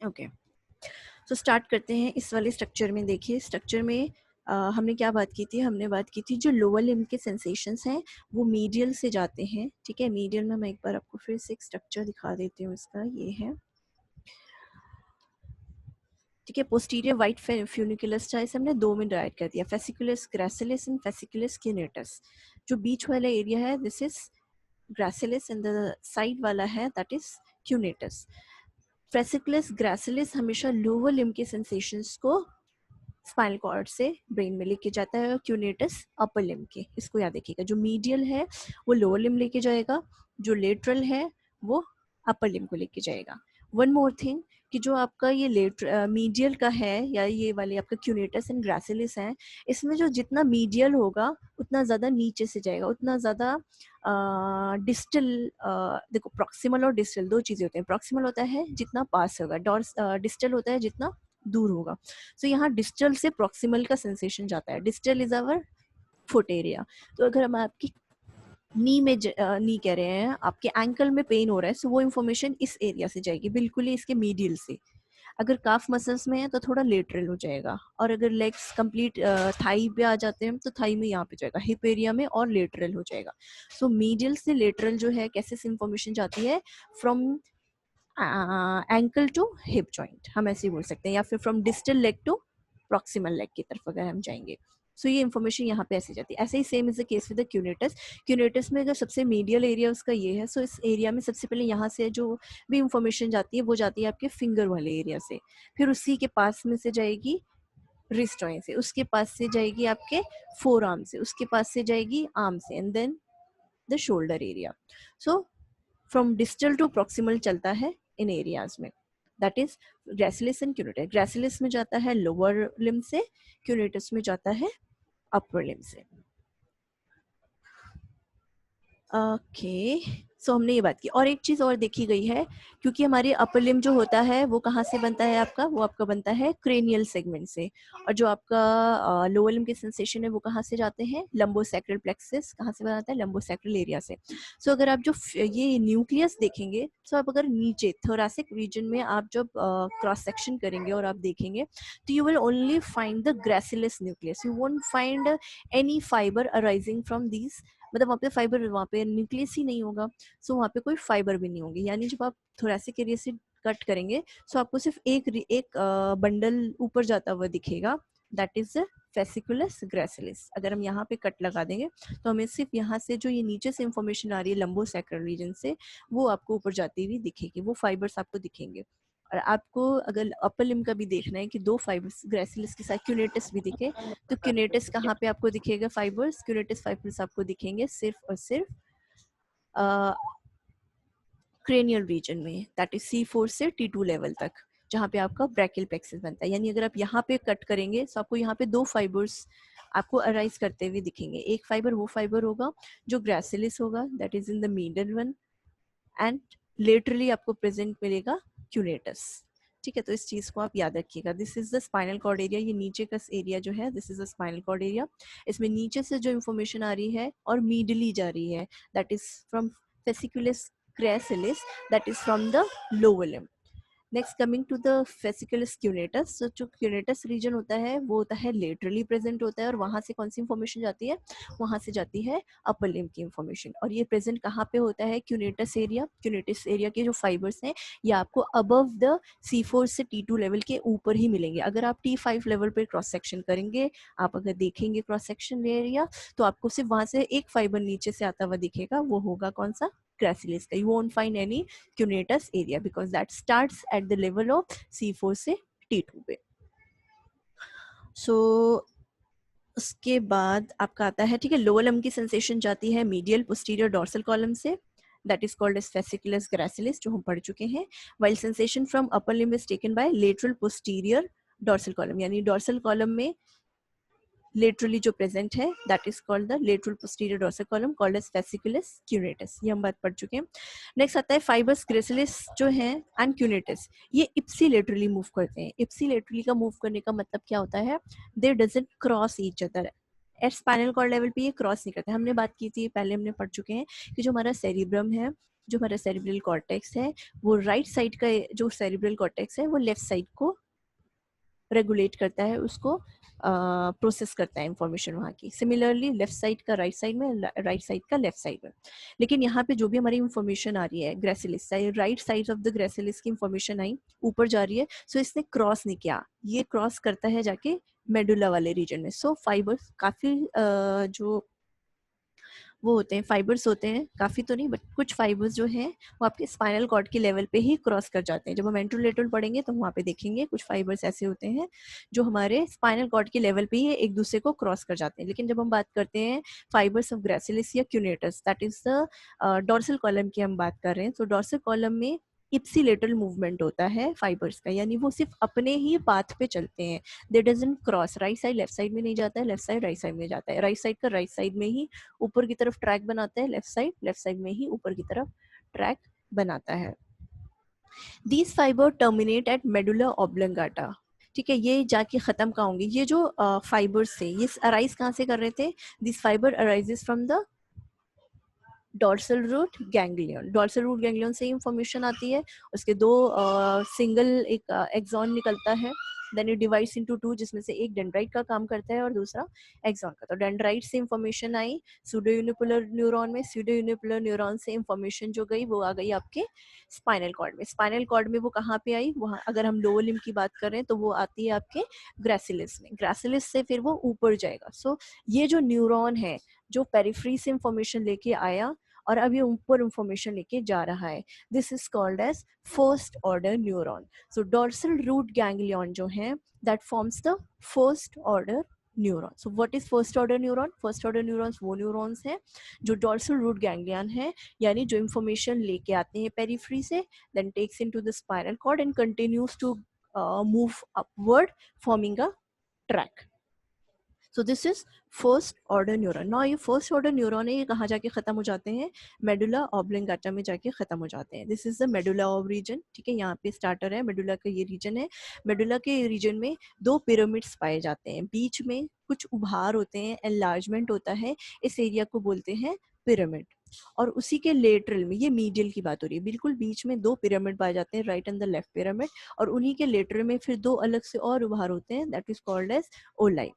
Okay, so start करते हैं इस वाले स्ट्रक्चर में। देखिए स्ट्रक्चर में हमने क्या बात की थी, हमने बात की थी जो लोअर लिम्ब के सेंसेशंस हैं वो मीडियल से जाते हैं। ठीक है, मीडियल में मैं एक बार आपको फिर से एक स्ट्रक्चर दिखा देती हूँ इसका, ये है। ठीक है, पोस्टीरियर वाइट फ्यूनिकुलस था, इसे हमने दो में डिवाइड कर दिया, fasciculus gracilis and fasciculus cuneatus. जो बीच वाला एरिया है this is gracilis and the side वाला है that is cuneatus. Fasciculus gracilis हमेशा लोअर लिम्ब के सेंसेशंस को स्पाइनल कॉर्ड से ब्रेन में लेके जाता है, और क्यूनेटस अपर लिम्ब के, इसको याद रखिएगा। जो मीडियल है वो लोअर लिम्ब लेके जाएगा, जो लेटरल है वो अपर लिम्ब को लेके जाएगा। वन मोर थिंग कि जो आपका ये मीडियल का है या ये वाले आपका क्यूनेटस एंड ग्रासिलिस है, इसमें जो जितना मीडियल होगा उतना ज़्यादा नीचे से जाएगा, उतना ज़्यादा डिस्टल। देखो प्रॉक्सिमल और डिस्टल दो चीज़ें होती हैं। प्रॉक्सिमल होता है जितना पास होगा, डिस्टल होता है जितना दूर होगा। सो यहाँ डिस्टल से प्रॉक्सिमल का सेंसेशन जाता है। Distal is our foot area. तो अगर हम आपकी नी में नी कह रहे हैं, आपके एंकल में पेन हो रहा है, सो वो इन्फॉर्मेशन इस एरिया से जाएगी, बिल्कुल ही इसके मीडियल से। अगर काफ मसल्स में है तो थोड़ा लेटरल हो जाएगा, और अगर लेग्स कंप्लीट थाई पे आ जाते हैं तो थाई में यहाँ पे जाएगा, हिप एरिया में, और लेटरल हो जाएगा। सो मीडियल से लेटरल जो है कैसे से इंफॉर्मेशन जाती है, from ankle to hip joint, हम ऐसे ही बोल सकते हैं, या फिर from distal leg to proximal leg की तरफ अगर हम जाएंगे। सो ये इन्फॉर्मेशन यहाँ पे ऐसे जाती है। ऐसे ही same is the case with the cuneatus. Cuneatus में अगर सबसे मीडियल एरिया उसका ये है, सो इस एरिया में सबसे पहले यहाँ से जो भी इंफॉर्मेशन जाती है वो जाती है आपके फिंगर वाले एरिया से, फिर उसी के पास में से जाएगी रिस्ट जॉइंट से, उसके पास से जाएगी आपके फोर आर्म से, उसके पास से जाएगी आर्म से, and then the shoulder area. So from distal to proximal चलता है इन एरियाज में, that is gracilis and cuneatus. Gracilis में जाता है लोअर लिम्ब से, क्यूनेटस में जाता है अपर लिम्ब से। ओके, सो हमने ये बात की। और एक चीज़ और देखी गई है, क्योंकि हमारे अपर लिम्ब जो होता है वो कहाँ से बनता है आपका, वो आपका बनता है क्रेनियल सेगमेंट से, और जो आपका लोअर लिम्ब के सेंसेशन है वो कहाँ से जाते हैं, लंबोसैक्रल प्लेक्सस कहाँ से बनाता है, लंबोसैक्रल एरिया से। सो अगर आप जो ये न्यूक्लियस देखेंगे, सो आप अगर नीचे थोरासिक रीजन में आप जब क्रॉस सेक्शन करेंगे और आप देखेंगे तो you will only find the gracilis nucleus, you won't find any fibre arising from these, मतलब वहाँ पे फाइबर, वहाँ पे न्यूक्लियस ही नहीं होगा, सो वहाँ पे कोई फाइबर भी नहीं होगी। यानी जब आप थोरैसिक एरिया से कट करेंगे सो आपको सिर्फ एक बंडल ऊपर जाता हुआ दिखेगा, दैट इज फेसिकुलस ग्रेसिलिस। अगर हम यहाँ पे कट लगा देंगे तो हमें सिर्फ यहाँ से जो ये नीचे से इंफॉर्मेशन आ रही है लंबोसैक्रल रीजन से, वो आपको ऊपर जाती हुई दिखेगी, वो फाइबर्स आपको दिखेंगे। और आपको अगर अपर लिम्ब का भी देखना है कि दो फाइबर्स ग्रेसिलिस के साथ क्यूनेटस भी दिखे, तो क्यूनेटस कहाँ पे आपको दिखेगा फाइबर्स, क्यूनेटस फाइबर्स आपको दिखेंगे सिर्फ और सिर्फ क्रेनियल रीजन में, दैट इज C4 से T2 लेवल तक, जहाँ पे आपका ब्रैकियल प्लेक्सस बनता है। यानी अगर आप यहाँ पे कट करेंगे तो आपको यहाँ पे दो फाइबर्स आपको अराइज करते हुए दिखेंगे। एक फाइबर वो फाइबर होगा जो ग्रेसिलिस होगा, that is in the medial one, and laterally आपको प्रेजेंट मिलेगा क्यूनेटस। ठीक है, तो इस चीज को आप याद रखिएगा। This is the spinal cord area, ये नीचे का एरिया जो है this is the spinal cord area. इसमें नीचे से जो इन्फॉर्मेशन आ रही है और मीडली जा रही है, that is from fasciculus gracilis, that is from the lower limb. Next coming to the fasciculus cuneatus, तो जो क्यूनेटस रीजन होता है वो होता है लेटरली प्रेजेंट होता है, और वहाँ से कौन सी इंफॉर्मेशन जाती है, वहाँ से जाती है अपर लिम्ब की इंफॉर्मेशन। और ये प्रेजेंट कहाँ पे होता है, क्यूनेटस एरिया। क्यूनेटस एरिया के जो फाइबर्स हैं ये आपको अबव द C4 से T2 लेवल के ऊपर ही मिलेंगे। अगर आप T5 लेवल पे क्रॉस सेक्शन करेंगे, आप अगर देखेंगे क्रॉस सेक्शन एरिया, तो आपको सिर्फ वहाँ से एक फाइबर नीचे से आता हुआ दिखेगा, वो होगा कौन सा, ग्रेसिलिस का। You won't find any cuneatus area because that starts at the level of C4 से T2 पे। सो उसके बाद आपका आता है, ठीक है, लोअर लिम्ब की सेंसेशन जाती है मीडियल पोस्टीरियर डॉर्सल कॉलम से, that is called as fasciculus gracilis, जो हम पढ़ चुके हैं। while sensation from upper limb is taken by lateral posterior dorsal column, यानी डॉर्सल कॉलम में लेटरली जो प्रेजेंट है that is called the lateral posterior dorsal column, called as fasciculus cuneatus. ये हम बात पढ़ चुके हैं। नेक्स्ट आता है फाइबर्स ग्रेसिलिस जो है एंड क्यूनेटस, ये इप्सी लेटरली मूव करते हैं। इप्सी लेटरली का मूव करने का मतलब क्या होता है, they doesn't cross each other. At spinal cord level पे ये क्रॉस नहीं करते। हमने बात की थी पहले, हमने पढ़ चुके हैं कि जो हमारा सेरिब्रम है जो हमारा सेरिब्रल कॉर्टेक्स है वो राइट साइड का जो सेरिब्रल कॉर्टेक्स है वो लेफ्ट साइड को रेगुलेट करता है, उसको प्रोसेस करता है इंफॉर्मेशन वहाँ की। सिमिलरली लेफ्ट साइड का राइट साइड में, राइट साइड का लेफ्ट साइड में। लेकिन यहाँ पे जो भी हमारी इंफॉर्मेशन आ रही है gracilis, right side of the gracilis की इंफॉर्मेशन आई ऊपर जा रही है, सो इसने क्रॉस नहीं किया, ये क्रॉस करता है जाके मेडुला वाले रीजन में। सो फाइबर्स काफ़ी जो वो होते हैं, फाइबर्स होते हैं, काफ़ी तो नहीं बट कुछ फाइबर्स जो हैं वो आपके स्पाइनल कॉर्ड के लेवल पे ही क्रॉस कर जाते हैं। जब हम एंट्रोलेटरल पढ़ेंगे तो वहाँ पे देखेंगे कुछ फाइबर्स ऐसे होते हैं जो हमारे स्पाइनल कॉर्ड के लेवल पे ही एक दूसरे को क्रॉस कर जाते हैं। लेकिन जब हम बात करते हैं फाइबर्स ऑफ ग्रेसिलिस या cuneatus, that is the dorsal column की हम बात कर रहे हैं, तो डोर्सल कॉलम में इप्सिलेटरल मूवमेंट होता है फाइबर्स का, यानी वो सिर्फ अपने ही पाथ पे चलते हैं, दे doesn't cross. Right side left side में नहीं जाता है, लेफ्ट साइड राइट साइड में जाता है, राइट साइड का राइट साइड में ही ऊपर की तरफ ट्रैक बनाता है, लेफ्ट साइड में ही ऊपर की तरफ ट्रैक बनाता है। These fibre terminate at medulla oblongata. ठीक है, ये जाके खत्म कहाँ होंगे, ये जो फाइबर्स थे ये अराइज कहाँ से कर रहे थे, this fibre arises from the dorsal root ganglion. Dorsal root ganglion से इंफॉर्मेशन आती है, उसके दो सिंगल एक एक्सॉन निकलता है, then it divides into two, जिसमें से एक डेंड्राइट का काम करता है और दूसरा एक्सॉन का। तो डेंड्राइट से इंफॉर्मेशन आई सूडो यूनिपोलर न्यूरॉन में, सूडो यूनिपोलर न्यूरॉन से इंफॉर्मेशन जो गई वो आ गई आपके स्पाइनल कॉर्ड में। स्पाइनल कॉर्ड में वो कहाँ पे आई, वहाँ अगर हम लोअर लिम्ब की बात करें तो वो आती है आपके ग्रेसिलिस में, ग्रेसिलिस से फिर वो ऊपर जाएगा। सो ये जो न्यूरॉन है जो पेरिफ्री से इंफॉर्मेशन लेके आया और अब ये ऊपर इंफॉर्मेशन लेके जा रहा है, this is called as first order neuron. So dorsal root ganglion जो है that forms the first order neuron. So what is first order neuron, first order neurons वो न्यूरॉन्स हैं जो डॉर्सल रूट गैंग्लियन है, यानी जो इंफॉर्मेशन लेके आते हैं पेरिफ्री से, then takes into the spinal cord and continues to move upward forming a track. So this is first order neuron. Now ये फर्स्ट ऑर्डर न्यूरॉन है, ये कहाँ जाके खत्म हो जाते हैं, मेडुला ऑब्लिंगाटा में जाके खत्म हो जाते हैं। This is the medulla ob region. ठीक है, यहाँ पे स्टार्टर है, मेडुला का ये रीजन है। मेडुला के रीजन में दो पिरामिड्स पाए जाते हैं, बीच में कुछ उभार होते हैं, एनलार्जमेंट होता है, इस एरिया को बोलते हैं पिरामिड। और उसी के लेटरल में, ये मीडियल की बात हो रही है, बिल्कुल बीच में दो पिरामिड पाए जाते हैं, right and the left pyramid, और उन्हीं के लेटरल में फिर दो अलग से और उभार होते हैं, that is called as olive.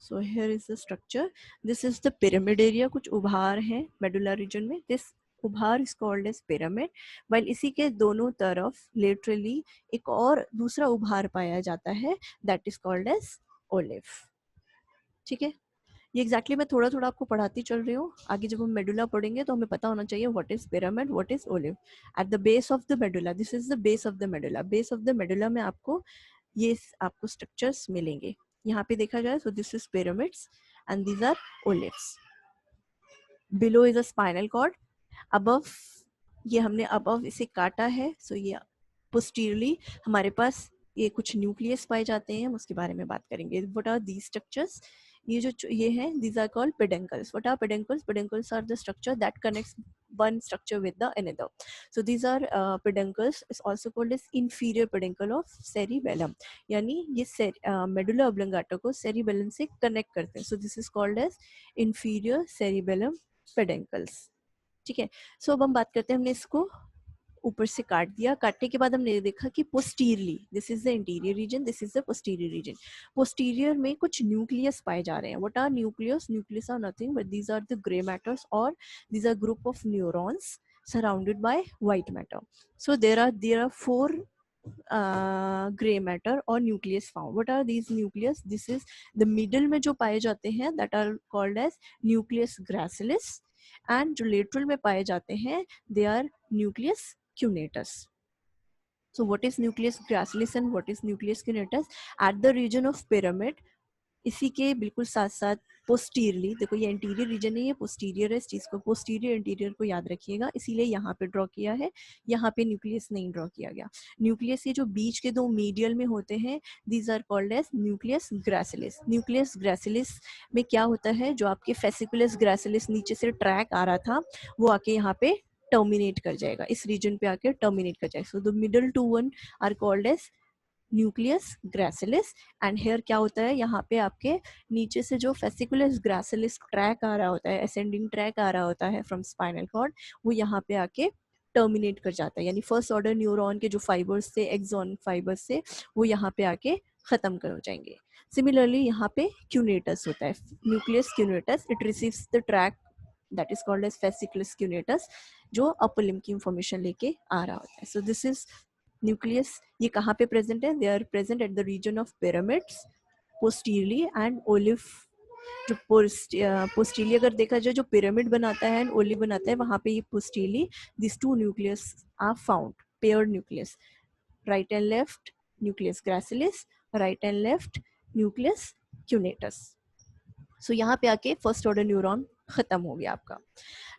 So here is the structure. This is the pyramid area. कुछ उभार हैं medulla region में. This उभार is called as pyramid. While इसी के दोनों तरफ laterally एक और दूसरा उभार पाया जाता है, that is called as olive. ठीक है, ये एग्जैक्टली मैं थोड़ा थोड़ा आपको पढ़ाती चल रही हूँ, आगे जब हम मेडुला पढ़ेंगे तो हमें पता होना चाहिए what is pyramid, what is olive. At the base of the medulla, this is the base of the medulla, base of the medulla में आपको ये आपको स्ट्रक्चर्स मिलेंगे। यहाँ पे देखा जाए, so this is pyramids and these are olives. Below is a spinal cord, above ये हमने अबव इसे काटा है, सो ये पोस्टीरियरली हमारे पास ये कुछ न्यूक्लियस पाए जाते हैं, हम उसके बारे में बात करेंगे। व्हाट आर दीज स्ट्रक्चर्स, ये जो ये हैं, these are called peduncles. What are peduncles? Peduncles are the structure that connects one structure with the another. So these are peduncles is also called as inferior peduncle of cerebellum. यानी ये medulla oblongata को cerebellum से connect करते हैं. So this is called as inferior cerebellum peduncles. ठीक है, so अब हम बात करते हैं, हमने इसको ऊपर से काट दिया, काटने के बाद हमने देखा कि posteriorly, this is the interior region, this is the posterior region. Posterior में कुछ न्यूक्लियस पाए जा रहे हैं। What are nucleus, nucleus are nothing but these are the grey matters और these are group of neurons surrounded by white matter. So there are four grey matter और nucleus found. What are these nucleus, this is the middle में जो पाए जाते हैं, that are called as nucleus gracilis, and जो lateral में पाए जाते हैं they are nucleus cuneatus. So what is nucleus gracilis and what is nucleus cuneatus? At the region of pyramid, इसी के बिल्कुल साथ साथ पोस्टीरियरली, देखो ये इंटीरियर रीजन है, ये पोस्टीरियर है, इस चीज को पोस्टीरियर इंटीरियर को याद रखिएगा, इसीलिए यहाँ पे ड्रॉ किया है, यहाँ पे न्यूक्लियस नहीं ड्रॉ किया गया। न्यूक्लियस ये जो बीच के दो मीडियल में होते हैं, these are called as nucleus gracilis. Nucleus gracilis में क्या होता है, जो आपके फेसिकुलस ग्रासिलिस नीचे से ट्रैक आ रहा था वो आके यहाँ पे टर्मिनेट कर जाएगा, इस रीजन पे आके टर्मिनेट कर जाएगा। So the middle two one are called as nucleus gracilis. And here क्या होता है, यहाँ पे आपके नीचे से जो फेसिकुलस ग्रैसिलिस ट्रैक आ रहा होता है, असेंडिंग ट्रैक आ रहा होता है फ्रॉम स्पाइनल कॉर्ड, वो यहाँ पे आके टर्मिनेट कर जाता है, यानी फर्स्ट ऑर्डर न्यूरॉन के जो फाइबर्स से, एक्सॉन फाइबर्स से, वो यहाँ पे आके खत्म कर हो जाएंगे। सिमिलरली यहाँ पे क्यूनेटस होता है, nucleus cuneatus, it receives the tract that is called as fasciculus cuneatus, जो अपर लिम्ब की इंफॉर्मेशन लेके आ रहा होता है। So this is nucleus. ये कहाँ पे प्रेजेंट है, they are present at the region of pyramids posteriorly and olive. जो पोस्टीली अगर देखा जाए, जो पिरामिड बनाता है एंड ओलिव बनाता है, वहाँ पे ये posteriorly this two nucleus are found, paired nucleus, right and left nucleus gracilis, right and left nucleus cuneatus. So यहाँ पे आके फर्स्ट ऑर्डर न्यूरॉन खत्म हो गया आपका।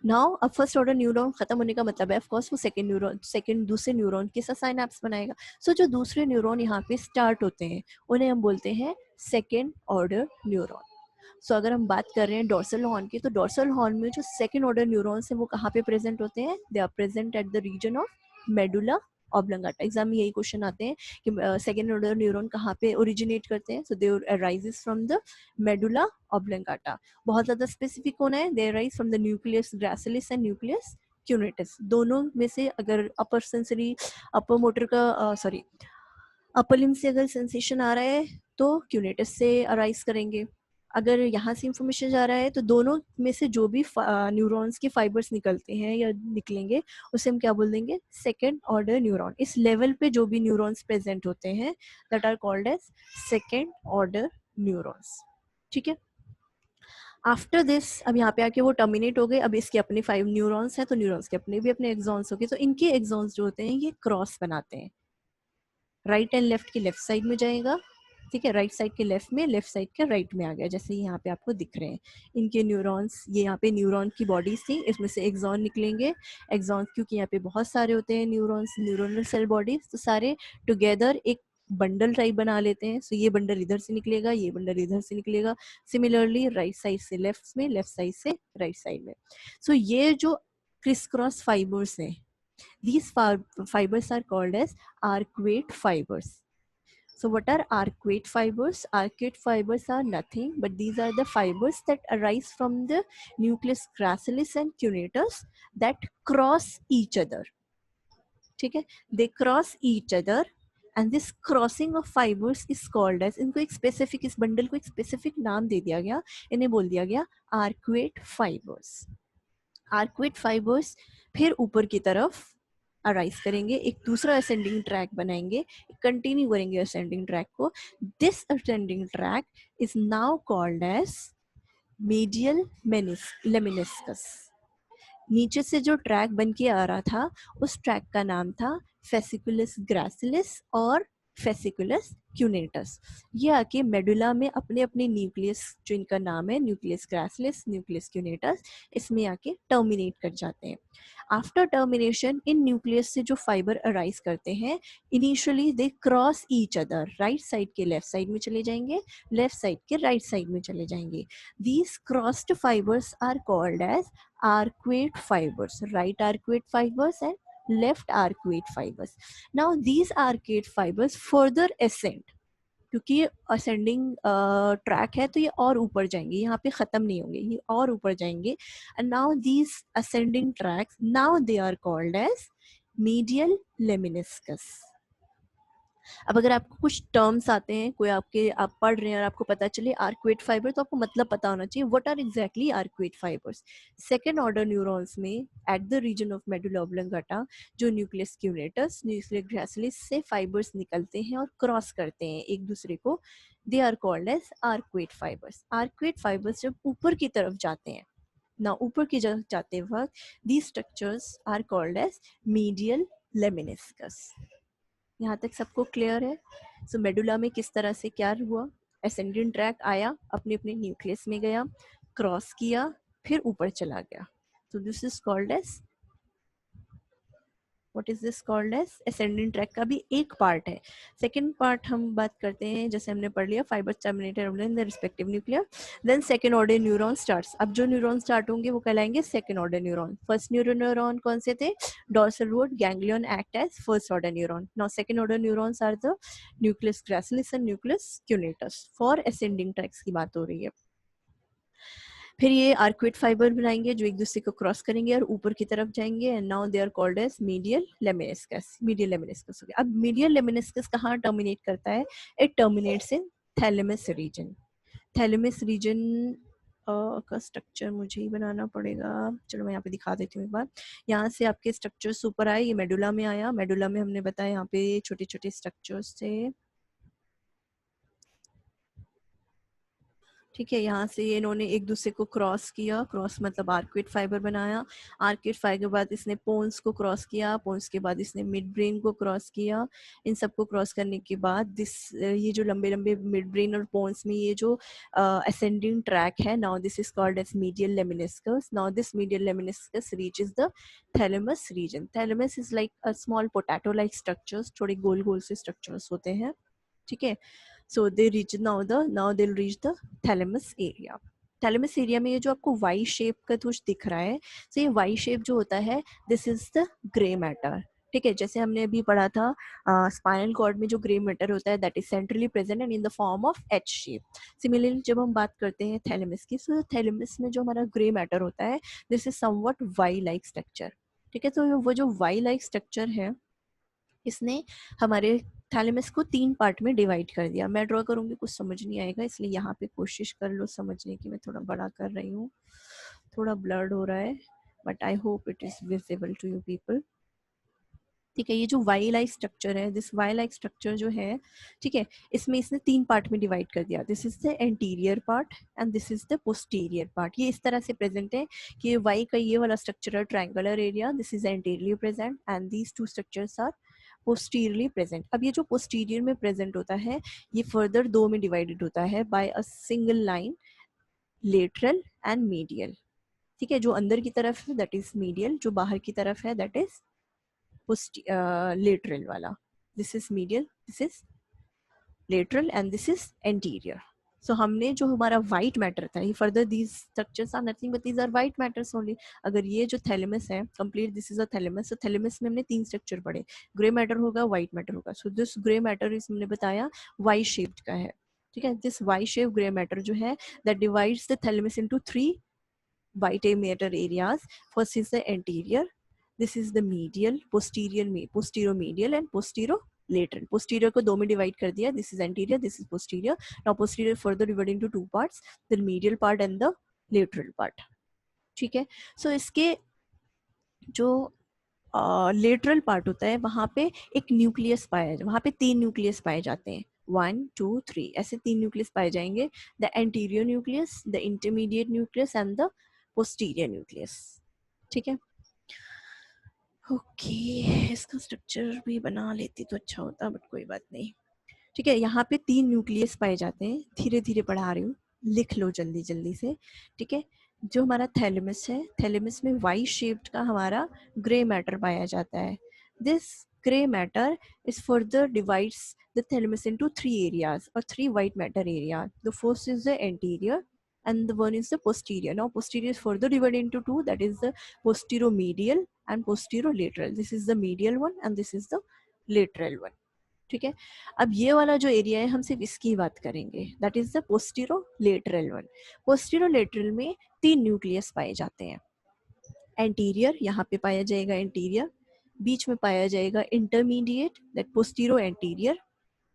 नाउ अब फर्स्ट ऑर्डर न्यूरॉन खत्म होने का मतलब है, ऑफ कोर्स वो सेकंड दूसरे न्यूरॉन के साथ साइनैप्स बनाएगा। सो जो दूसरे न्यूरॉन यहाँ पे स्टार्ट होते हैं, उन्हें हम बोलते हैं सेकंड ऑर्डर न्यूरॉन। सो अगर हम बात कर रहे हैं डोर्सल हॉर्न की, तो डोर्सल हॉर्न में जो सेकंड ऑर्डर न्यूरॉन्स हैं वो कहाँ पे प्रेजेंट होते हैं, they are present at the region of medulla oblongata. Exam में यही क्वेश्चन आते हैं कि सेकंड ऑर्डर न्यूरॉन कहाँ पे ओरिजिनेट करते हैं, so they arises from the medulla oblongata. बहुत ज़्यादा स्पेसिफिक होना है, they arise from the nucleus gracilis and nucleus cuneatus. दोनों में से अगर अपर सेंसरी, अपर मोटर का सॉरी अपर लिम्ब से अगर सेंसेशन आ रहा है तो क्यूनेटस से अराइज करेंगे। अगर यहाँ से इंफॉर्मेशन जा रहा है तो दोनों में से जो भी न्यूरॉन्स के फाइबर्स निकलते हैं या निकलेंगे, उसे हम क्या बोल देंगे, सेकेंड ऑर्डर न्यूरॉन। इस लेवल पे जो भी न्यूरॉन्स प्रेजेंट होते हैं that are called as second order neurons. ठीक है। आफ्टर दिस अब यहाँ पे आके वो टर्मिनेट हो गए, अब इसके अपने 5 न्यूरॉन्स हैं, तो न्यूरॉन्स के अपने भी अपने एक्सॉन्स हो गए। तो इनके एक्सॉन्स जो होते हैं ये क्रॉस बनाते हैं, राइट एंड लेफ्ट की लेफ्ट साइड में जाएगा, ठीक है, राइट साइड के लेफ्ट में, लेफ्ट साइड के राइट में आ गया, जैसे यहाँ पे आपको दिख रहे हैं इनके न्यूरॉन्स। ये यहाँ पे न्यूरॉन की बॉडीज थी, इसमें से एक्सॉन निकलेंगे। एक्सॉन क्योंकि यहाँ पे बहुत सारे होते हैं न्यूरॉन्स, न्यूरोनल सेल बॉडीज, तो सारे टुगेदर एक बंडल टाइप बना लेते हैं। सो ये बंडल इधर से निकलेगा, ये बंडल इधर से निकलेगा। सिमिलरली राइट साइड से लेफ्ट में, लेफ्ट साइड से राइट साइड में। सो ये जो क्रिस क्रॉस फाइबर्स हैं, these fibers are called as arcuate fibers. So what are arcuate fibers? Arcuate fibers are nothing but these are the fibers that arise from the nucleus gracilis and cuneatus that cross each other. ठीक है, they cross each other and this crossing of fibers is called as, इनको एक specific, इस bundle को एक specific नाम दे दिया गया, इन्हें बोल दिया गया arcuate fibers. आर्कुएट फाइबर्स फिर ऊपर की तरफ अराइज करेंगे, एक दूसरा असेंडिंग ट्रैक बनाएंगे, कंटिन्यू करेंगे असेंडिंग ट्रैक को। This ascending track is now called as medial lemniscus. नीचे से जो ट्रैक बन के आ रहा था उस ट्रैक का नाम था फेसिकुलस ग्रैसिलिस और फेसिकुलस क्यूनेटस। ये आके मेडुला में अपने अपने न्यूक्लियस, जो इनका नाम है न्यूक्लियस ग्रैसिलिस, न्यूक्लियस क्यूनेटस, इसमें आके टर्मिनेट कर जाते हैं। आफ्टर टर्मिनेशन इन न्यूक्लियस से जो फाइबर अराइज करते हैं, initially they cross each other, right side के लेफ्ट साइड में चले जाएंगे, लेफ्ट साइड के राइट साइड में चले जाएंगे। These crossed fibres are called as arcuate fibers, right arcuate fibers and left arcuate fibers. Now these arcuate fibers further ascend, क्योंकि ये असेंडिंग ट्रैक है तो ये और ऊपर जाएंगे, यहाँ पे खत्म नहीं होंगे, ये और ऊपर जाएंगे। And now these ascending tracks now they are called as medial lemniscus. अब अगर आपको कुछ टर्म्स आते हैं, कोई आप पढ़ रहे हैं और आपको पता चले आर्कुएट फाइबर, तो आपको मतलब पता होना चाहिए what are exactly arcuate fibres. Second order neurons में at the region of medulla oblongata जो न्यूक्लियस क्यूनेटस, न्यूक्लियस ग्रैसिलिस से फाइबर्स निकलते हैं और क्रॉस करते हैं एक दूसरे को, they are called as arcuate fibres. Arcuate fibres जब ऊपर की तरफ जाते हैं ना, ऊपर की तरफ जाते वक्त these structures are called as medial lemniscus. यहाँ तक सबको क्लियर है? सो मेडुला में किस तरह से क्या हुआ, एसेंडेंट ट्रैक आया, अपने अपने न्यूक्लियस में गया, क्रॉस किया, फिर ऊपर चला गया। So this is called as what is this called as ascending track का भी एक पार्ट है. सेकेंड पार्ट हम बात करते हैं, जैसे हमने पढ़ लिया fibre terminated in the respective nuclear. Then second order neuron starts. अब जो न्यूरॉन स्टार्ट होंगे वो कहलाएंगे second order neuron. First neuron कौन से थे? Dorsal root ganglion act as first order neuron. Now second order neurons are the nucleus gracilis and nucleus cuneatus. For ascending tracts की बात हो रही है. फिर ये आर्कुएट फाइबर बनाएंगे जो एक दूसरे को क्रॉस करेंगे और ऊपर की तरफ जाएंगे, and now they are called as medial lemniscus. Medial lemniscus हो गया. अब मीडियल लेमिनिस्कस कहाँ टर्मिनेट करता है? It terminates in thalamus region. Thalamus region का स्ट्रक्चर मुझे ही बनाना पड़ेगा. चलो मैं यहाँ पे दिखा देती हूँ एक बार. यहाँ से आपके स्ट्रक्चर्स ऊपर आए, ये मेडुला में आया. मेडुला में हमने बताया यहाँ पे छोटे छोटे स्ट्रक्चर्स थे. ठीक है, यहाँ से ये इन्होंने एक दूसरे को क्रॉस किया. क्रॉस मतलब आर्कुएट फाइबर बनाया. आर्कुएट फाइबर के बाद इसने पोन्स को क्रॉस किया. पोन्स के बाद इसने मिड ब्रेन को क्रॉस किया. इन सबको क्रॉस करने के बाद दिस ये जो लंबे लंबे मिड ब्रेन और पोन्स में ये जो असेंडिंग ट्रैक है, now this is called as medial lemniscus. Now this medial lemniscus reaches the thalamus region. Thalamus is like a small potato like structures. थोड़े गोल गोल से स्ट्रक्चर्स होते हैं. ठीक है. So they reach now they reach the thalamus area. Thalamus area में ये जो आपको वाई शेप का कुछ दिख रहा है, तो ये वाई शेप जो होता है, this is the grey matter. ठीक है, जैसे हमने अभी पढ़ा था स्पाइनल कॉर्ड में जो ग्रे मैटर होता है that is centrally present and in the form of H shape. Similarly जब हम बात करते हैं थैलेमस की, तो थैलेमस में जो हमारा ग्रे मैटर होता है, this is somewhat Y like structure. ठीक है, तो वो जो वाई लाइक स्ट्रक्चर है, इसने हमारे थैलेमस को 3 पार्ट में डिवाइड कर दिया. मैं ड्रॉ करूंगी कुछ समझ नहीं आएगा, इसलिए यहाँ पे कोशिश कर लो समझने की. मैं थोड़ा बड़ा कर रही हूँ, थोड़ा ब्लर्ड हो रहा है, but I hope it is visible to you people. ठीक है, ये जो वाई लाइक स्ट्रक्चर है, दिस वाई लाइक स्ट्रक्चर जो है, ठीक है, इसमें इसने 3 पार्ट में डिवाइड कर दिया. This is the anterior part and this is the posterior part. ये इस तरह से प्रेजेंट है कि वाई का ये वाला स्ट्रक्चर है triangular area, this is anterior present and these two structures are posteriorly present. अब ये जो पोस्टीरियर में प्रेजेंट होता है, ये फर्दर 2 में डिवाइडेड होता है by a single line, lateral and medial. ठीक है, जो अंदर की तरफ है दैट इज मीडियल, जो बाहर की तरफ है दैट इज lateral वाला. This is medial, this is lateral and this is anterior. So हमने जो हमारा white matter था, further these structures are nothing but these are white matters only. अगर ये जो thalamus है, complete this is a thalamus. So thalamus में हमने 3 structure पढ़े, grey matter होगा, white matter होगा. So this grey matter is हमने बताया Y shaped का है. ठीक है, this Y shaped grey matter जो है that divides the thalamus into 3 white matter areas. First is the anterior, this is the medial, posterior medial and posterior lateral. Posterior को 2 में डिवाइड कर दिया. This is anterior, this is posterior. Now posterior further divided into 2 parts, the medial part and the lateral part. ठीक है, so इसके जो lateral part होता है, वहां पे एक न्यूक्लियस पाया जाए. वहां पे 3 न्यूक्लियस पाए जाते हैं, 1 2 3 ऐसे 3 न्यूक्लियस पाए जाएंगे. The anterior nucleus, the intermediate nucleus and the posterior nucleus. ठीक है, ओके, इसका स्ट्रक्चर भी बना लेती तो अच्छा होता, बट कोई बात नहीं. ठीक है, यहाँ पे 3 न्यूक्लियस पाए जाते हैं. धीरे धीरे पढ़ा रही हूँ, लिख लो जल्दी जल्दी से. ठीक है, जो हमारा थैलेमस है, थैलेमस में वाई शेप्ड का हमारा ग्रे मैटर पाया जाता है. This grey matter is further divides the thalamus into 3 areas or 3 white matter areas. The first is the anterior and the one is the posterior. Now posterior is further divided into 2, that is the posteromedial and posterolateral. This is the medial one and this is the lateral one. ठीक है, अब ये वाला जो area है हम सिर्फ इसकी बात करेंगे, दैट इज द पोस्टीरोलेटरल वन. पोस्टीरोलेटरल में 3 न्यूक्लियस पाए जाते हैं. एंटीरियर, यहाँ पे पाया जाएगा एंटीरियर. बीच में पाया जाएगा इंटरमीडिएट, दैट पोस्टीरो एंटीरियर.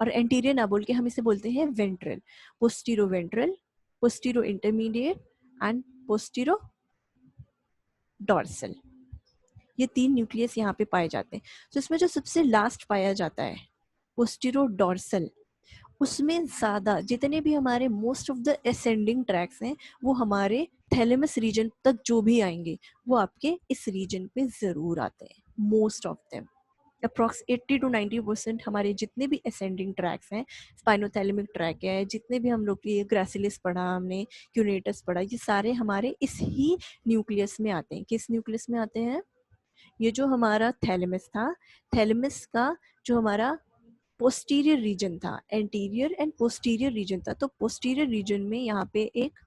और एंटीरियर ना बोल के हम इसे बोलते हैं ventral. Postero ventral, postero intermediate and postero dorsal. ये 3 न्यूक्लियस यहाँ पे पाए जाते हैं. तो इसमें जो सबसे लास्ट पाया जाता है पोस्टीरो डॉर्सल, उसमें ज़्यादा जितने भी हमारे most of the ascending tracks हैं, वो हमारे थैलेमस रीजन तक जो भी आएंगे, वो आपके इस रीजन पे ज़रूर आते हैं. Most of them, approx 80 to 90% हमारे जितने भी असेंडिंग ट्रैक्स हैं, स्पाइनोथैलेमिक ट्रैक है, जितने भी हम लोग ये ग्रासिलिस पढ़ा हमने, क्यूनेटस पढ़ा, ये सारे हमारे इस ही न्यूक्लियस में आते हैं. किस न्यूक्लियस में आते हैं? ये जो हमारा थैलेमस था, थैलेमस का जो हमारा पोस्टीरियर रीजन था, एंटीरियर एंड पोस्टीरियर रीजन था, तो पोस्टीरियर रीजन में यहाँ पे एक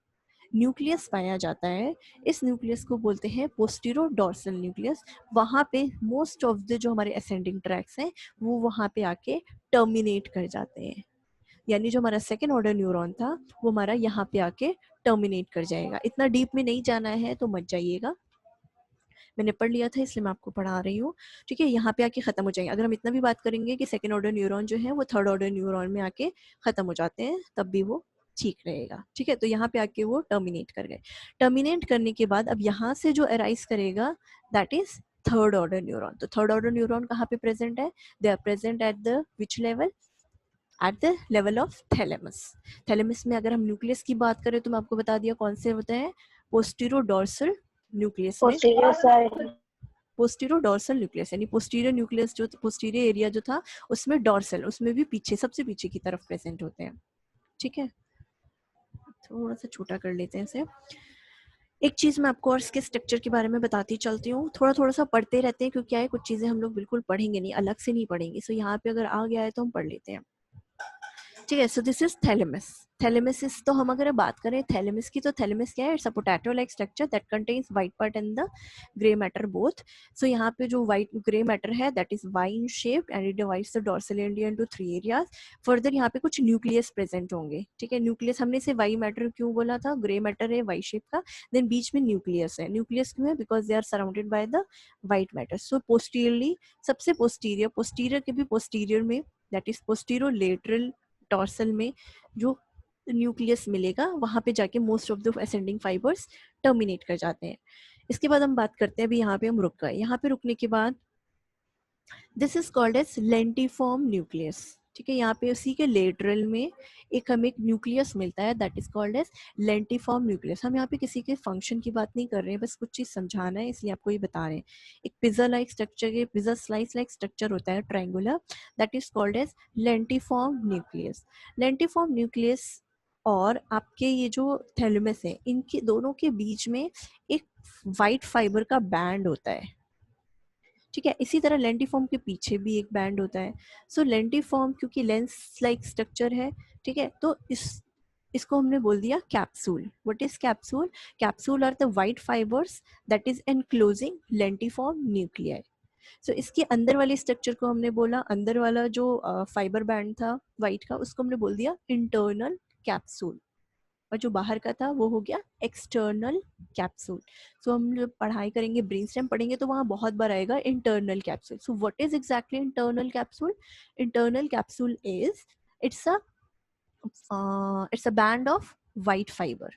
न्यूक्लियस पाया जाता है। इस न्यूक्लियस को बोलते हैं पोस्टीरो डॉर्सल न्यूक्लियस। वहाँ पे मोस्ट ऑफ द जो हमारे असेंडिंग ट्रैक्स हैं वो वहाँ पे आके टर्मिनेट कर जाते हैं, यानी जो हमारा सेकेंड ऑर्डर न्यूरॉन था वो हमारा यहाँ पे आके टर्मिनेट कर जाएगा। इतना डीप में नहीं जाना है तो मत जाइएगा, मैंने पढ़ लिया था इसलिए मैं आपको पढ़ा रही हूँ, ठीक है। यहाँ पे आके खत्म हो जाएंगे। अगर हम इतना भी बात करेंगे कि सेकेंड ऑर्डर न्यूरॉन जो है वो थर्ड ऑर्डर न्यूरॉन में आके खत्म हो जाते हैं, तब भी वो ठीक रहेगा, ठीक है। तो यहाँ पे आके वो टर्मिनेट कर गए। टर्मिनेट करने के बाद अब यहाँ से जो अराइज करेगा that is third order neuron. तो थर्ड ऑर्डर न्यूरॉन कहाँ पे प्रेजेंट है? They are present at the which level? At the level of thalamus. Thalamus में अगर हम न्यूक्लियस की बात करें तो मैं आपको बता दिया कौन से होते हैं, पोस्टीरो डॉर्सल न्यूक्लियस में, पोस्टीरियर साइड, पोस्टीरो डॉर्सल न्यूक्लियस यानी पोस्टीरियर न्यूक्लियस जो पोस्टीरियर एरिया जो था उसमें डॉर्सल, उसमें भी पीछे सबसे पीछे की तरफ प्रेजेंट होते हैं, ठीक है। थोड़ा सा छोटा कर लेते हैं इसे। एक चीज मैं आपको और इसके स्ट्रक्चर के बारे में बताती चलती हूँ, थोड़ा थोड़ा सा पढ़ते रहते हैं क्योंकि क्या है कुछ चीजें हम लोग बिल्कुल पढ़ेंगे नहीं, अलग से नहीं पढ़ेंगे, सो यहाँ पे अगर आ गया है तो हम पढ़ लेते हैं, ठीक है। So this is thalamus. Thalamus is, तो हम अगर बात करें थैलेमस की, तो थैलेमस क्या है? It's a potato like structure that contains white part and the grey matter both. So यहाँ पे जो व्हाइट ग्रे मैटर है that is Y in shape and it divides the dorsal area into 3 areas. Further यहाँ पे कुछ nucleus present होंगे, ठीक है। न्यूक्लियस हमने इसे वाई मैटर क्यों बोला था? ग्रे मैटर है वाई शेप का, देन बीच में न्यूक्लियस है। न्यूक्लियस क्यों है? Because they are surrounded by the white matter. So posteriorly, सबसे पोस्टीरियर, पोस्टीरियर के भी पोस्टीरियर में that is postero lateral dorsal में जो न्यूक्लियस मिलेगा वहां पे जाके most of the ascending fibres terminate कर जाते हैं। इसके बाद हम बात करते हैं, अभी यहाँ पे हम रुक गए, यहाँ पे रुकने के बाद this is called as lentiform nucleus, ठीक है। यहाँ पे उसी के लेटरल में एक हमें एक न्यूक्लियस मिलता है that is called as lentiform nucleus. हम यहाँ पे किसी के फंक्शन की बात नहीं कर रहे हैं, बस कुछ चीज समझाना है इसलिए आपको ये बता रहे हैं। एक पिज्जा लाइक स्ट्रक्चर, ये पिज्जा स्लाइस लाइक स्ट्रक्चर होता है triangular, that is called as lentiform nucleus. Lentiform nucleus और आपके ये जो थैलेमस है इनके दोनों के बीच में एक वाइट फाइबर का बैंड होता है, ठीक है। इसी तरह लेंटिफॉर्म के पीछे भी एक बैंड होता है। सो लेंटिफॉर्म क्योंकि लेंस लाइक स्ट्रक्चर है, ठीक है, तो इसको हमने बोल दिया capsule. What is capsule? Capsule are the white fibres that is enclosing lentiform nuclei. So इसके अंदर वाले स्ट्रक्चर को हमने बोला, अंदर वाला जो फाइबर बैंड था वाइट का उसको हमने बोल दिया इंटरनल कैप्सूल, और जो बाहर का था वो हो गया एक्सटर्नल कैप्सूल। सो हम जब पढ़ाई करेंगे, ब्रेन स्टेम पढ़ेंगे तो वहाँ बहुत बार आएगा internal capsule. So what is exactly internal capsule? Internal capsule is it's a it's a band of white fiber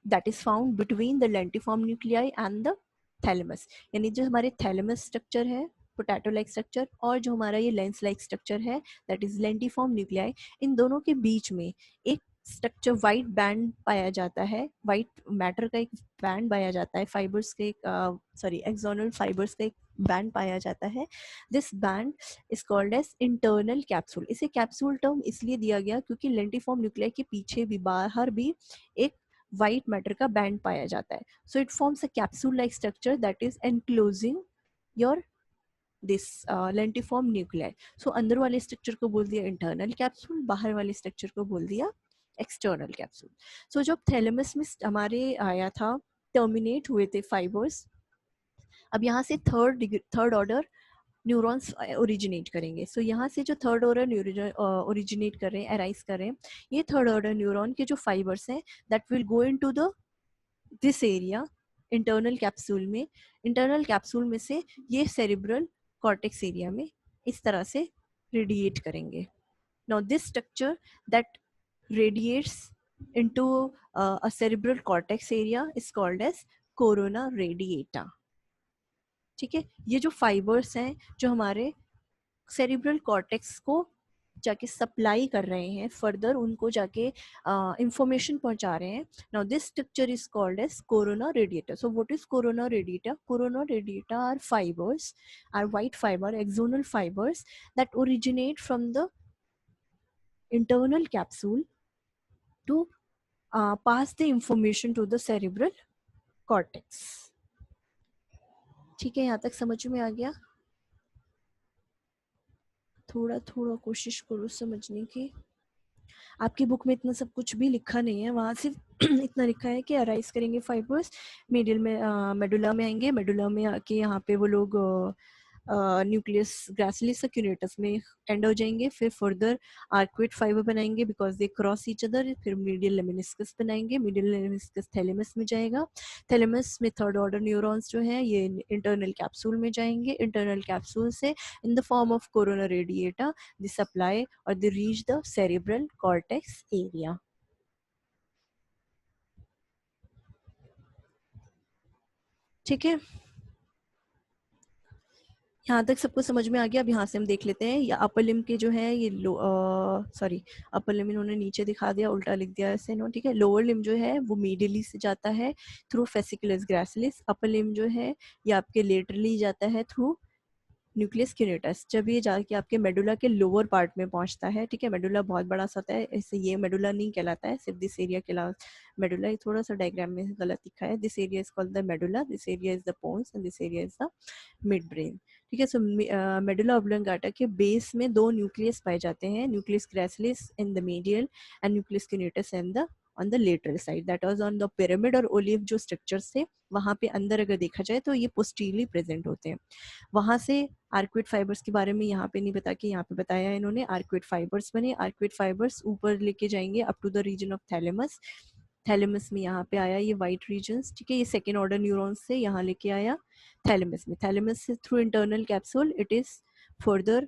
that is found between the lentiform nuclei and the thalamus। यानी जो हमारे thalamus structure है potato like structure और जो हमारा ये lens like structure है that is lentiform nuclei, इन दोनों के बीच में एक स्ट्रक्चर वाइट बैंड पाया जाता है, वाइट मैटर का एक बैंड पाया जाता है, फाइबर्स के सॉरी एक्सोनल फाइबर्स का एक बैंड पाया जाता है। This band is called as internal capsule. इसे कैप्सूल टर्म इसलिए दिया गया क्योंकि लेंटिफॉर्म न्यूक्लियाई के पीछे भी बाहर भी एक वाइट मैटर का बैंड पाया जाता है। So it forms a capsule like structure that is enclosing your this lentiform nuclei. So अंदर वाले स्ट्रक्चर को बोल दिया इंटरनल कैप्सूल, बाहर वाले स्ट्रक्चर को बोल दिया एक्सटर्नल कैप्सूल। सो जब थैलेमस में हमारे आया था, टर्मिनेट हुए थे फाइबर्स, अब यहाँ से थर्ड ऑर्डर न्यूरॉन्स ओरिजिनेट करेंगे। सो यहाँ से जो थर्ड ऑर्डर ओरिजिनेट कर रहे हैं, अराइज कर रहे हैं, ये थर्ड ऑर्डर न्यूरॉन के जो फाइबर्स हैं that will go into the this area internal capsule में। इंटरनल कैप्सूल में से ये सेरिब्रल कॉर्टेक्स एरिया में इस तरह से रेडिएट करेंगे। Now this structure that radiates into a cerebral cortex area is called as corona radiata, ठीक है। ये जो फाइबर्स हैं जो हमारे सेरिब्रल कॉर्टेक्स को जाके सप्लाई कर रहे हैं, फर्दर उनको जाके इंफॉर्मेशन पहुंचा रहे हैं। Now this structure is called as corona radiator. So what is corona radiator? Corona radiator are fibres, are white fiber axonal fibers that originate from the internal capsule to pass the information to the cerebral cortex, ठीक है, यहाँ तक समझ में आ गया? थोड़ा थोड़ा कोशिश करो समझने की। आपकी बुक में इतना सब कुछ भी लिखा नहीं है, वहाँ सिर्फ इतना लिखा है कि अराइज करेंगे फाइबर्स, मिडिल में मेडुला में आएंगे, मेडुला में आके यहाँ पे वो लोग न्यूक्लियस ग्रासिलिस क्यूनेटस में एंड हो जाएंगे, फिर फर्दर आर्क्वेट फाइबर बनाएंगे because they cross each other, फिर मीडियल लेमिनिस्कस बनाएंगे, मीडियल लेमिनिस्कस थैलेमस में जाएगा, थैलेमस में थर्ड ऑर्डर न्यूरॉन्स जो है ये इंटरनल कैप्सूल में जाएंगे, इंटरनल कैप्सूल से in the form of corona radiata they supply और they reach the cerebral cortex area. ठीक है, यहाँ तक सबको समझ में आ गया? अब यहाँ से हम देख लेते हैं, या अपर लिम के जो है ये लो सॉरी अपर लिम इन्होंने नीचे दिखा दिया, उल्टा लिख दिया ऐसे इन्होंने, ठीक है। लोअर लिम जो है वो मीडियली से जाता है थ्रू फेसिकुलस ग्रासिलिस, अपर लिम जो है ये आपके लेटरली जाता है थ्रू न्यूक्लियस क्यूनेटस। जब ये जाके आपके मेडुला के लोअर पार्ट में पहुंचता है, ठीक है, मेडुला बहुत बड़ा सा होता है, इससे ये मेडुला नहीं कहलाता है, सिर्फ दिस एरिया कहला मेडुला। ये थोड़ा सा डायग्राम में गलत लिखा है, this area is called the medulla, this area is the pons and this area is the mid brain. ठीक है, सो मेडुला ऑब्लोंगाटा के बेस में दो न्यूक्लियस पाए जाते हैं, nucleus gracilis in the medial and nucleus cuneatus in the on the lateral side, that was on the pyramid और olive जो स्ट्रक्चर्स थे वहां पे अंदर अगर देखा जाए तो ये पोस्टीरियरली प्रेजेंट होते हैं। वहां से आर्क्वेट फाइबर्स के बारे में यहाँ पे नहीं बता के यहाँ पे बताया है इन्होंने, आर्क्वेट फाइबर्स बने, आर्क्वेट फाइबर्स ऊपर लेके जाएंगे up to the region of thalamus, thalamus में यहाँ पे आया ये वाइट रीजन्स, ठीक है, ये सेकेंड ऑर्डर न्यूरॉन्स से यहाँ लेके आया थैलेमस में, थैलेमस से through internal capsule it is further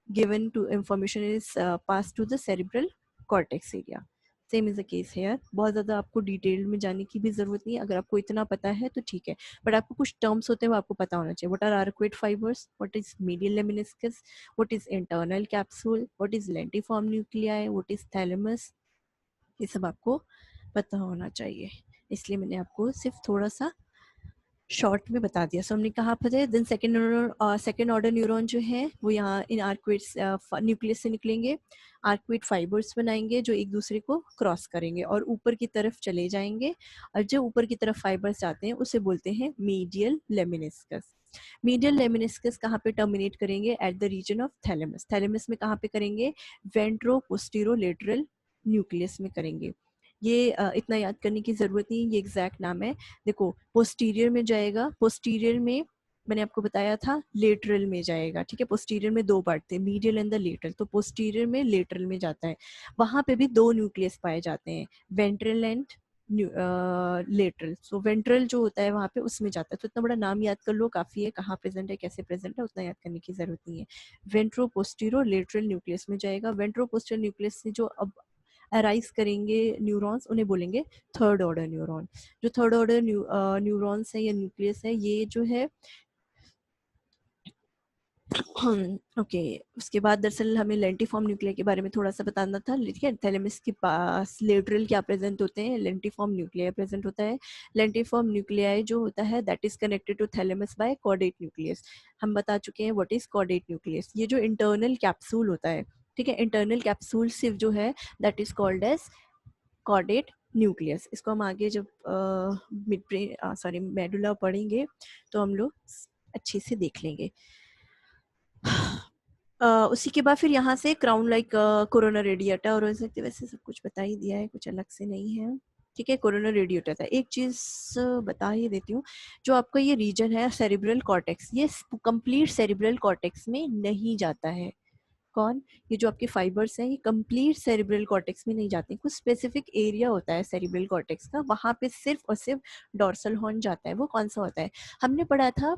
given to information is passed to the cerebral cortex area. Same is the case है यार, बहुत ज़्यादा आपको डिटेल में जाने की भी ज़रूरत नहीं है, अगर आपको इतना पता है तो ठीक है, बट आपको कुछ टर्म्स होते हैं वो आपको पता होना चाहिए। What are arcuate fibres, what is medial lemniscus, what is internal capsule, what is lentiform nuclei, what is thalamus, ये सब आपको पता होना चाहिए, इसलिए मैंने आपको सिर्फ थोड़ा सा शॉर्ट में बता दिया। सो हमने कहा पता है, देन सेकेंड ऑर्डर न्यूरॉन जो है वो यहाँ इन आर्क्वेट्स न्यूक्लियस से निकलेंगे, आर्क्वेट फाइबर्स बनाएंगे जो एक दूसरे को क्रॉस करेंगे और ऊपर की तरफ चले जाएंगे, और जो ऊपर की तरफ फाइबर्स जाते हैं उसे बोलते हैं मीडियल लेमिनिस्कस। मीडियल लेमिनिस्कस कहाँ पे टर्मिनेट करेंगे? At the region of thalamus. Thalamus में कहाँ पे करेंगे? वेंट्रो पोस्टीरो लेटरल न्यूक्लियस में करेंगे। ये इतना याद करने की जरूरत नहीं, ये एग्जैक्ट नाम है। देखो पोस्टीरियर में जाएगा, पोस्टीरियर में मैंने आपको बताया था लेटरल में जाएगा, ठीक है, पोस्टीरियर में दो पार्ट थे, मीडियल एंड द लेटरल, तो पोस्टीरियर में लेटरल में जाता है, वहां पे भी दो न्यूक्लियस पाए जाते हैं, ventral and lateral. So ventral जो होता है वहां पे उसमें जाता है, तो इतना बड़ा नाम याद कर लो काफी है, कहाँ प्रेजेंट है कैसे प्रेजेंट है उतना याद करने की जरूरत नहीं है। वेंट्रो पोस्टीरो लेटरल न्यूक्लियस में जाएगा, वेंट्रो पोस्टीरो न्यूक्लियस से जो अब अराइज करेंगे न्यूरॉन्स उन्हें बोलेंगे थर्ड ऑर्डर न्यूरॉन। जो थर्ड ऑर्डर न्यूरॉन्स है या न्यूक्लियस है ये जो है ओके उसके बाद दरअसल हमें लेंटिफॉर्म न्यूक्लिया के बारे में थोड़ा सा बताना था, ठीक है। थैलेमस के पास लेटरल क्या प्रेजेंट होते हैं? लेंटिफॉर्म न्यूक्लिया प्रेजेंट होता है। लेंटिफॉर्म न्यूक्लिया जो होता है that is connected to thalamus by caudate nucleus. हम बता चुके हैं व्हाट इज कॉर्डेट न्यूक्लियस। ये जो इंटरनल कैप्सूल होता है, ठीक है, इंटरनल कैप्सूल सिर्फ जो है that is called as caudate nucleus. इसको हम आगे जब मिड ब्रेन सॉरी मेडुला पढ़ेंगे तो हम लोग अच्छे से देख लेंगे। उसी के बाद फिर यहाँ से क्राउन लाइक कोरोना रेडिएटा, और वैसे सब कुछ बता ही दिया है, कुछ अलग से नहीं है, ठीक है। कोरोना रेडिएटा था, एक चीज बता ही देती हूँ, जो आपका ये रीजन है सेरिब्रल कॉर्टेक्स, ये कंप्लीट सेरिब्रल कॉर्टेक्स में नहीं जाता है। कौन? ये जो आपके फाइबर्स हैं ये कंप्लीट सेरिब्रल कॉर्टेक्स में नहीं जाते, कुछ स्पेसिफिक एरिया होता है सेरिब्रल कॉर्टेक्स का, वहां पे सिर्फ और सिर्फ डॉर्सल हॉर्न जाता है। वो कौन सा होता है? हमने पढ़ा था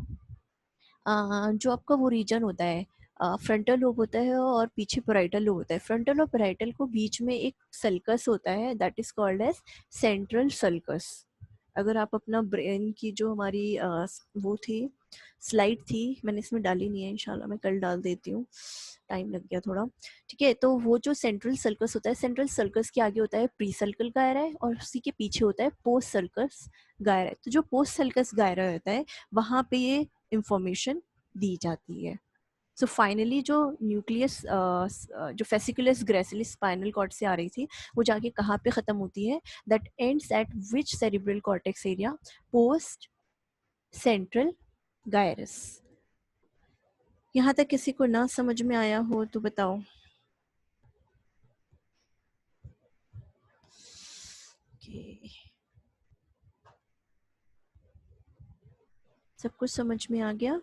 जो आपका वो रीजन होता है, फ्रंटल लोब होता है और पीछे पैराइटल लोब होता है। फ्रंटल और पैराइटल को बीच में एक सल्कस होता है that is called as central sulcus. अगर आप अपना ब्रेन की जो हमारी वो थी स्लाइड थी, मैंने इसमें डाली नहीं है, इंशाल्लाह मैं कल डाल देती हूँ, टाइम लग गया थोड़ा, ठीक है। तो वो जो सेंट्रल सर्कस होता है, सेंट्रल सर्कस के आगे होता है प्री सर्कल गायरा है और उसी के पीछे होता है पोस्ट सर्कस गायरा है। तो जो पोस्ट सर्कस गायरा होता है वहां पे ये इंफॉर्मेशन दी जाती है। सो फाइनली जो न्यूक्लियस जो फेसिकुलस ग्रेसिलिस स्पाइनल कॉर्ड से आ रही थी वो जाके कहाँ पे ख़त्म होती है? That ends at which cerebral cortex area? Post central gyrus. यहाँ तक किसी को ना समझ में आया हो तो बताओ। okay. सब कुछ समझ में आ गया?